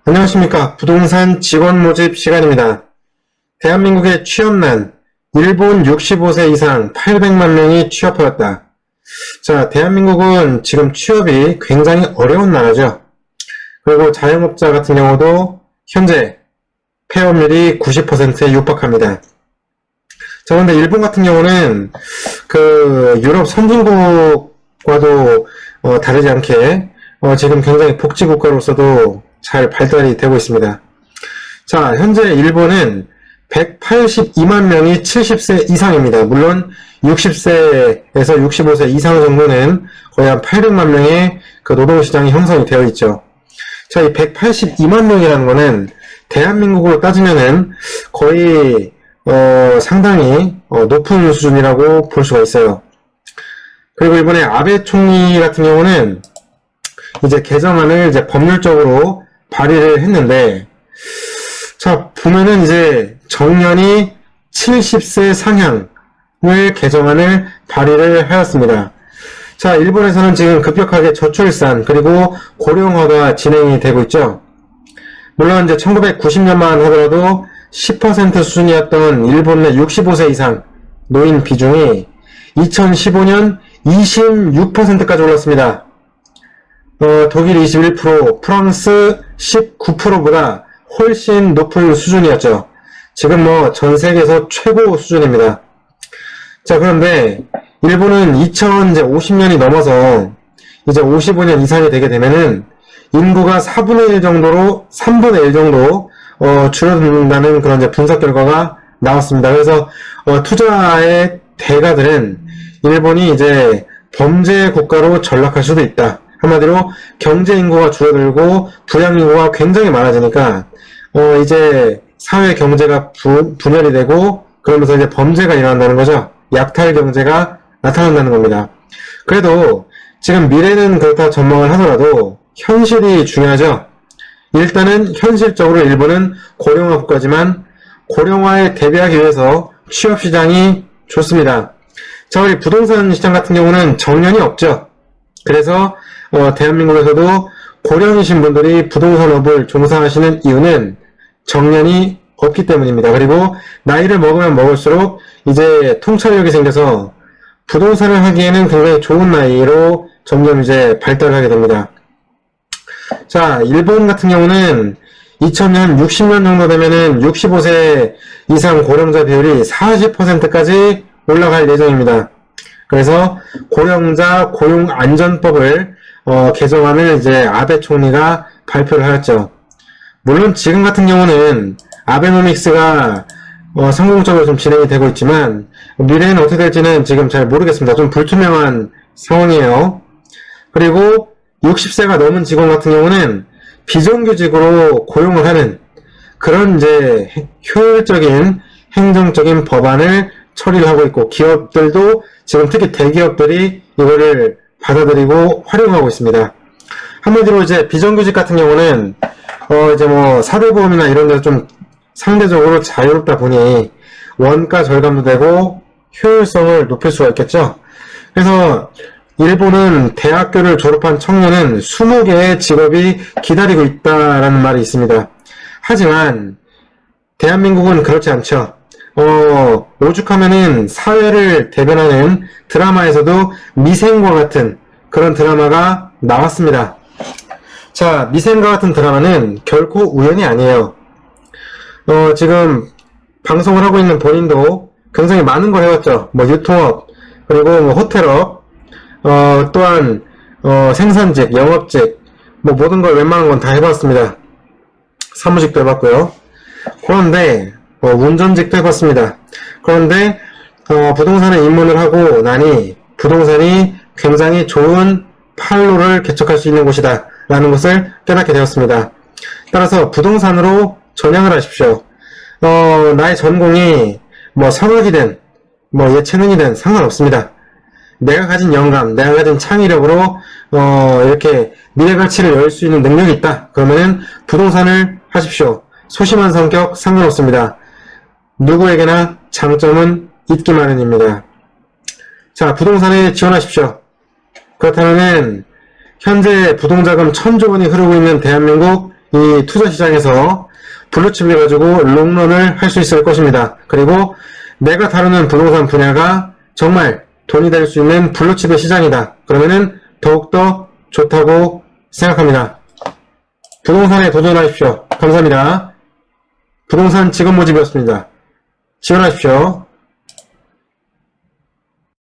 안녕하십니까. 부동산 직원 모집 시간입니다. 대한민국의 취업난, 일본 65세 이상 800만 명이 취업하였다. 자, 대한민국은 지금 취업이 굉장히 어려운 나라죠. 그리고 자영업자 같은 경우도 현재 폐업률이 90%에 육박합니다. 자, 그런데 일본 같은 경우는 유럽 선진국과도 다르지 않게 지금 굉장히 복지국가로서도 잘 발달이 되고 있습니다. 자, 현재 일본은 182만 명이 70세 이상입니다. 물론 60세에서 65세 이상 정도는 거의 한 800만 명의 그 노동시장이 형성이 되어 있죠. 자, 이 182만 명이라는 거는 대한민국으로 따지면은 거의 상당히 높은 수준이라고 볼 수가 있어요. 그리고 이번에 아베 총리 같은 경우는 이제 개정안을 이제 법률적으로 발의를 했는데, 자, 보면은 이제 정년이 70세 상향을 개정안을 발의를 하였습니다. 자, 일본에서는 지금 급격하게 저출산 그리고 고령화가 진행이 되고 있죠. 물론 이제 1990년만 하더라도 10% 수준이었던 일본 내 65세 이상 노인 비중이 2015년 26%까지 올랐습니다. 독일 21%, 프랑스 19%보다 훨씬 높은 수준이었죠. 지금 전 세계에서 최고 수준입니다. 자, 그런데 일본은 2050년이 넘어서 이제 55년 이상이 되게 되면은 인구가 3분의 1 정도 줄어든다는 그런 이제 분석 결과가 나왔습니다. 그래서 투자의 대가들은 일본이 이제 범죄 국가로 전락할 수도 있다. 한마디로 경제 인구가 줄어들고 부양 인구가 굉장히 많아지니까 이제 사회 경제가 분열이 되고 그러면서 이제 범죄가 일어난다는 거죠. 약탈 경제가 나타난다는 겁니다. 그래도 지금 미래는 그렇다 전망을 하더라도 현실이 중요하죠. 일단은 현실적으로 일본은 고령화 국가지만 고령화에 대비하기 위해서 취업시장이 좋습니다. 자, 우리 부동산 시장 같은 경우는 정년이 없죠. 그래서 대한민국에서도 고령이신 분들이 부동산업을 종사하시는 이유는 정년이 없기 때문입니다. 그리고 나이를 먹으면 먹을수록 이제 통찰력이 생겨서 부동산을 하기에는 굉장히 좋은 나이로 점점 이제 발달하게 됩니다. 자, 일본 같은 경우는 2000년, 60년 정도 되면은 65세 이상 고령자 비율이 40%까지 올라갈 예정입니다. 그래서 고령자 고용안전법을 개정안을 이제 아베 총리가 발표를 하였죠. 물론 지금 같은 경우는 아베노믹스가 성공적으로 좀 진행이 되고 있지만 미래는 어떻게 될지는 지금 잘 모르겠습니다. 좀 불투명한 상황이에요. 그리고 60세가 넘은 직원 같은 경우는 비정규직으로 고용을 하는 그런 이제 효율적인 행정적인 법안을 처리를 하고 있고 기업들도 지금 특히 대기업들이 이거를 받아들이고 활용하고 있습니다. 한마디로 이제 비정규직 같은 경우는 이제 사대보험이나 이런 데서 좀 상대적으로 자유롭다 보니 원가 절감도 되고 효율성을 높일 수가 있겠죠. 그래서 일본은 대학교를 졸업한 청년은 20개의 직업이 기다리고 있다라는 말이 있습니다. 하지만 대한민국은 그렇지 않죠. 오죽하면은 사회를 대변하는 드라마에서도 미생과 같은 그런 드라마가 나왔습니다. 자, 미생과 같은 드라마는 결코 우연이 아니에요. 지금 방송을 하고 있는 본인도 굉장히 많은 걸 해왔죠. 유통업, 그리고 호텔업, 또한 생산직, 영업직, 모든 걸 웬만한 건 다 해봤습니다. 사무직도 해봤고요. 그런데 운전직도 해봤습니다. 그런데 부동산에 입문을 하고 나니 부동산이 굉장히 좋은 판로를 개척할 수 있는 곳이다 라는 것을 깨닫게 되었습니다. 따라서 부동산으로 전향을 하십시오. 나의 전공이 성악이든 예체능이든 상관없습니다. 내가 가진 영감, 내가 가진 창의력으로 이렇게 미래가치를 열 수 있는 능력이 있다. 그러면은 부동산을 하십시오. 소심한 성격 상관없습니다. 누구에게나 장점은 있기 마련입니다. 자, 부동산에 지원하십시오. 그렇다면은 현재 부동자금 1000조 원이 흐르고 있는 대한민국 이 투자 시장에서 블루칩을 가지고 롱런을 할 수 있을 것입니다. 그리고 내가 다루는 부동산 분야가 정말 돈이 될 수 있는 블루칩의 시장이다. 그러면은 더욱더 좋다고 생각합니다. 부동산에 도전하십시오. 감사합니다. 부동산 직업 모집이었습니다. 지원하십시오.